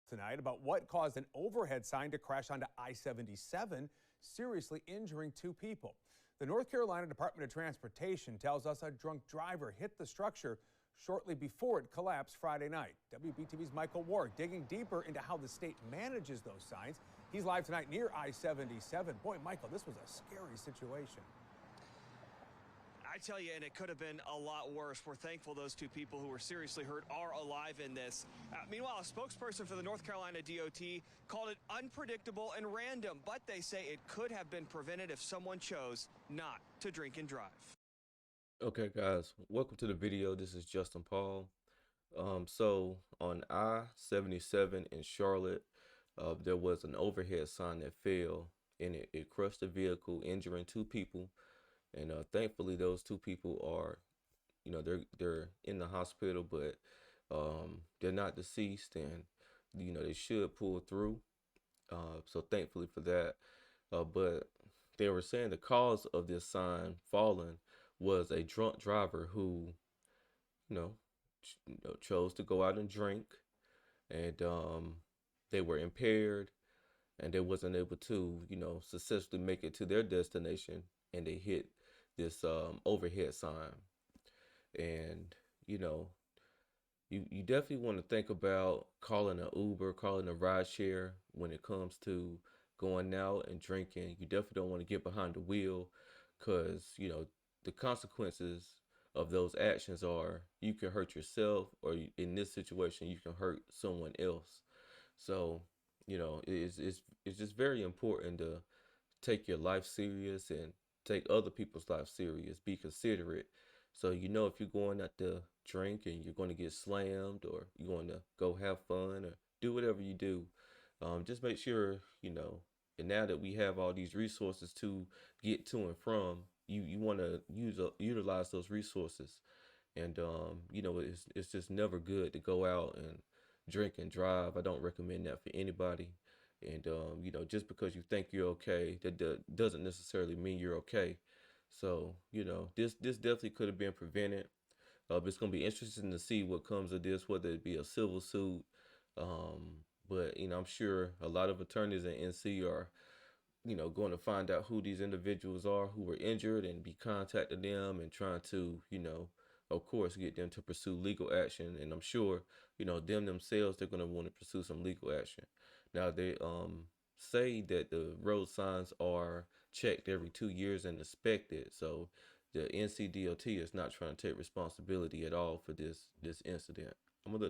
Tonight about what caused an overhead sign to crash onto I-77, seriously injuring two people. The North Carolina Department of Transportation tells us a drunk driver hit the structure shortly before it collapsed Friday night. WBTV's Michael Ward digging deeper into how the state manages those signs. He's live tonight near I-77. Boy, Michael, this was a scary situation. I tell you, and it could have been a lot worse. We're thankful those two people who were seriously hurt are alive in this. Meanwhile, a spokesperson for the North Carolina DOT called it unpredictable and random, but they say it could have been prevented if someone chose not to drink and drive. Okay, guys, welcome to the video. This is Justin Paul. So on I-77 in Charlotte, there was an overhead sign that fell and it crushed the vehicle, injuring two people. And thankfully, those two people are, they're in the hospital, but they're not deceased, and they should pull through. So thankfully for that. But they were saying the cause of this sign falling was a drunk driver who, chose to go out and drink, and they were impaired, and they wasn't able to, successfully make it to their destination, and they hit this overhead sign. And you definitely want to think about calling an Uber, calling a ride share when it comes to going out and drinking. You definitely don't want to get behind the wheel, because the consequences of those actions are you can hurt yourself, or in this situation you can hurt someone else. So it's just very important to take your life serious and take other people's life serious. Be considerate. So if you're going out to drink and you're going to get slammed, or you're going to go have fun or do whatever you do, just make sure and now that we have all these resources to get to and from, you want to utilize those resources. And it's just never good to go out and drink and drive. I don't recommend that for anybody. And just because you think you're okay, that doesn't necessarily mean you're okay. So this definitely could have been prevented. It's going to be interesting to see what comes of this, whether it be a civil suit. But I'm sure a lot of attorneys in NC are going to find out who these individuals are who were injured, and be contacting them and trying to of course get them to pursue legal action. And I'm sure them themselves, they're going to want to pursue some legal action. Now they say that the road signs are checked every 2 years and inspected, so the NCDOT is not trying to take responsibility at all for this incident. I'm gonna let